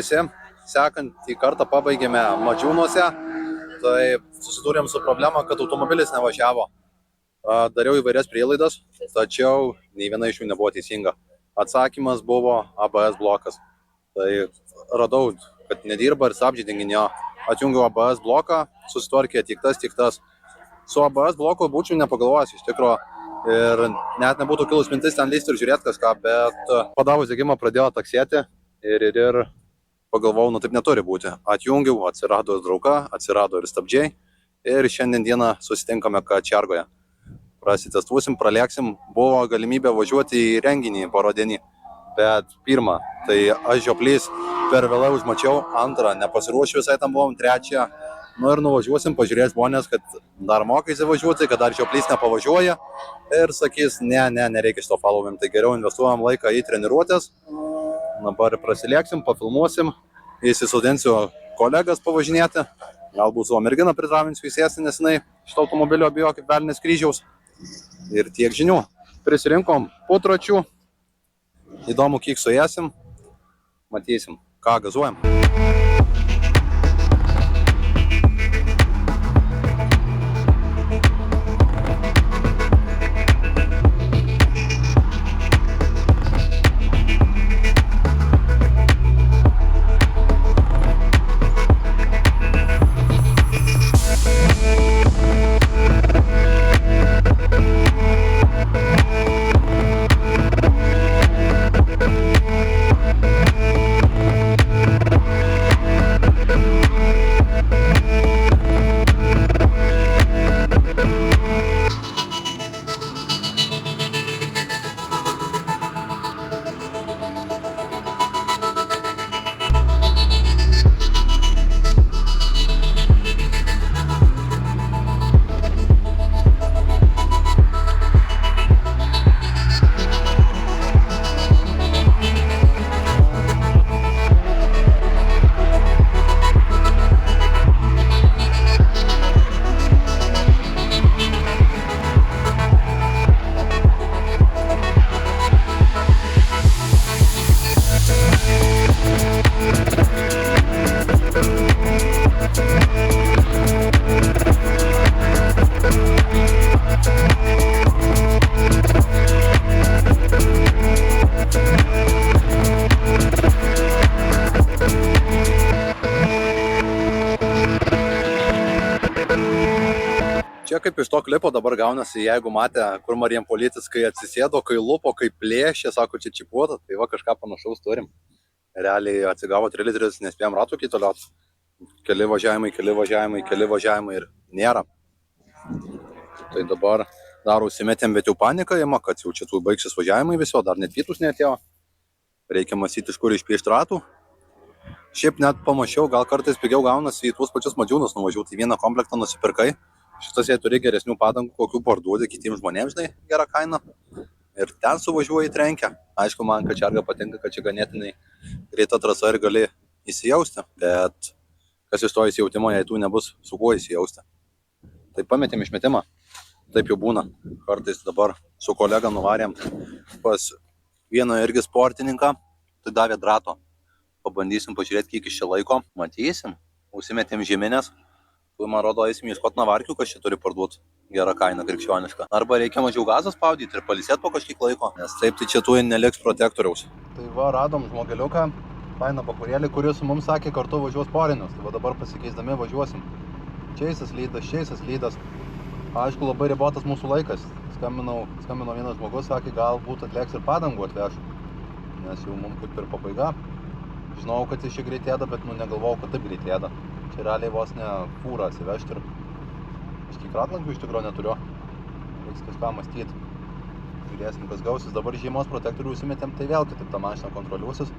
visi. Sekantį kartą pabaigėme Madžiūnuose. Tai susidūrėm su problema, kad automobilis nevažiavo. Dariau įvairias prielaidas, tačiau nei viena iš jų nebuvo teisinga. Atsakymas buvo ABS blokas. Tai radau, kad nedirba ir stabdžiai denginio. Atjungiau ABS bloką, susitvarkė tik tas. Su ABS bloku būčiau nepagalvojęs iš tikro ir net nebūtų kilus mintis ten lysti ir žiūrėti kažką, bet padavus degimą pradėjo taksėti ir pagalvojau, taip neturi būti. Atjungiau, atsirado trauka, atsirado ir stabdžiai ir šiandien dieną susitinkame Kačergoje. Prasitestuosim, pralėksim, buvo galimybė važiuoti į renginį porodienį, bet pirmą, tai aš žioplys per vėlai užmačiau, antrą, nepasiruošiu visai tam buvom, trečią, ir nuvažiuosim, pažiūrės žmonės, kad dar mokaisi važiuoti, kad dar žioplys nepavažiuoja ir sakys, nereikia šito followim, tai geriau investuojam laiką į treniruotės, dabar prasilėksim, pafilmuosim, įsisodinsiu kolegas pavažinėti, galbūt savo merginą pritravinsiu įsėsti, nes jinai šito automobilio bijo kaip velnės kryžiaus. Ir tiek žinių. Prisirinkom putračių. Įdomu, kiek suėsim. Matysim, ką gazuojam. Čia kaip iš to klipo dabar gaunasi, jeigu matė, kur Marijampolietis, kai atsisėdo, kai lupo, kai plėšė, sako, čia čipuota, tai va kažką panašaus turim. Realiai atsigavo 3 litris, nespėjom ratų kitoliot. Keli važiavimai ir nėra. Tai dabar dar užsimetėm, bet jau paniką įma, kad jau čia tų baigsis važiavimai viso, dar net pietus neatėjo. Reikia mąstyti, iš kur išpiešti ratų. Šiaip net pamačiau, gal kartais pigiau gaunasi į tuos pačius Madžiūnus nuvažiuoti, į vieną komplektą nusipirkai. Šitas jie turi geresnių padangų, kokių parduodi kitiems žmonėms, žinai, gerą kainą. Ir ten suvažiuoji trenkia. Aišku, man Kačerga patinka, kad čia ganėtinai greita trasa ir gali įsijausti. Bet kas iš to įsijautimo, jei tų nebus su kuo įsijausti. Tai pametėm išmetimą. Taip jau būna. Kartais dabar su kolega nuvarėm pas vieną irgi sportininką. Tai davė drato. Pabandysim pažiūrėti, kiek iš čia laiko. Matysim. Užsimetėm žieminės. Tai man rodo, eisim ieškoti navarkių, kas čia turi parduoti gerą kainą krikščionišką. Arba reikia mažiau gazą spaudyti ir palisėti po kažkiek laiko, nes taip tai čia tuoj neliks protektoriaus. Tai va, radom žmogeliuką, fainą bakurėlį, kuris mums sakė, kartu važiuos porinius. Tai va dabar pasikeisdami važiuosim. Čiaisas lydas. Aišku, labai ribotas mūsų laikas. Skambino vienas žmogus, sakė, galbūt atlėks ir padangų atveš, nes jau mums kaip ir pabaiga. Žinau, kad jis čia greit ėda, bet negalvojau, kad taip greit ėda. Čia realiai vos ne fūrą atsivežti ir aš kiek ratlankių iš tikrųjų neturiu. Reiks kažką mąstyti. Žiūrėsim, kas gausis. Dabar žiemos protektorių užsimetėm, tai vėl kitaip tą mašiną kontroliuosis.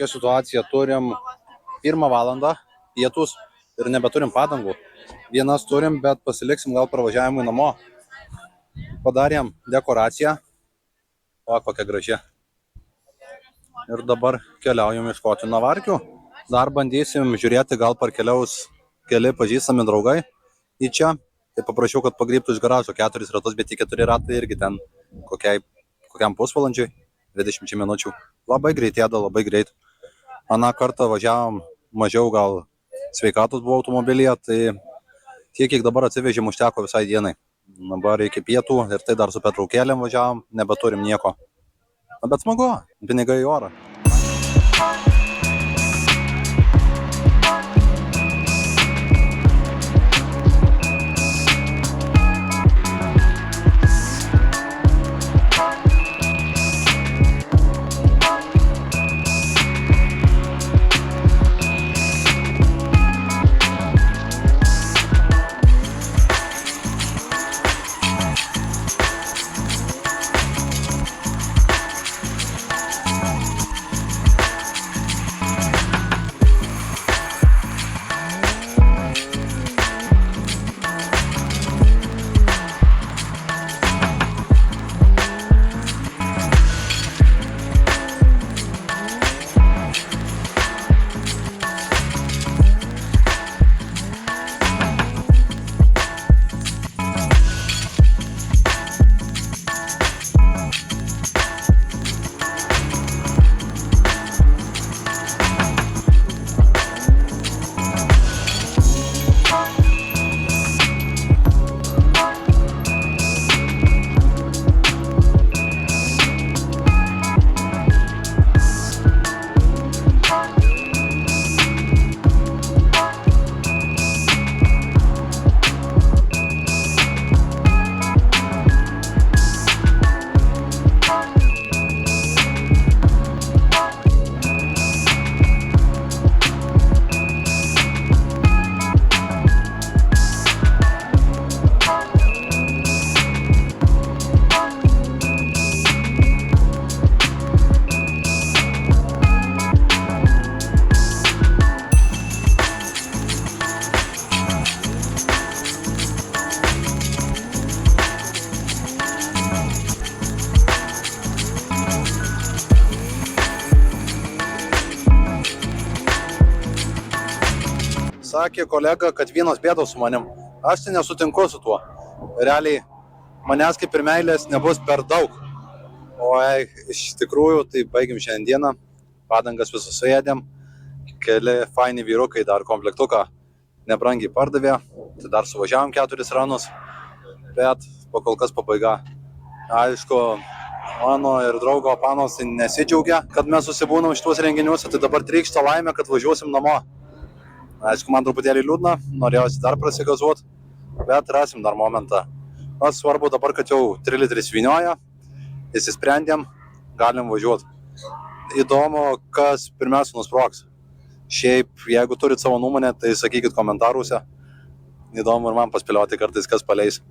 tokia situacija, turim 1 valandą pietus ir nebeturim padangų. Vienas turim, bet pasiliksim gal pravažiavimui namo. Padarėm dekoraciją. O, kokia graži. Ir dabar keliaujam ieškoti navarkių. Dar bandysim žiūrėti, gal parkeliaus keli pažįstami draugai į čia. Tai paprašiau, kad pagryptų iš garažo 4 ratus, bet tie 4 ratai irgi ten kokiam pusvalandžiui, 20 minučių. Labai greitėda, labai greit. Aną kartą važiavom mažiau, gal sveikatos buvo automobilyje, tai tiek, kiek dabar atsivežėm, užteko visai dienai. Dabar iki pietų ir tai dar su pertraukėlėm važiavom, nebeturim nieko. Na, bet smagu, pinigai į orą. Sakė kolega, kad vienos bėdos su manim. Aš tai nesutinku su tuo. Realiai, manęs kaip ir meilės nebus per daug. O iš tikrųjų, tai baigim šiandieną. Padangas visus suėdėm. Keli faini vyrukai dar komplektuką nebrangiai pardavė. Tai dar suvažiavom 4 ranus. Bet kol kas pabaiga. Aišku, mano ir draugo panos nesidžiaugia, kad mes susibūnam šitos renginiuose. Tai dabar trykšta laimė, kad važiuosim namo. Aišku, man truputėlį liūdna, norėjausi dar prasigazuot, bet rasim dar momentą. O svarbu dabar, kad jau 3 litris vynioja, įsisprendėm, galim važiuoti. Įdomu, kas pirmiausia nusprogs. Šiaip, jeigu turit savo nuomonę, tai sakykit komentaruose. Įdomu ir man paspėlioti kartais, kas paleis.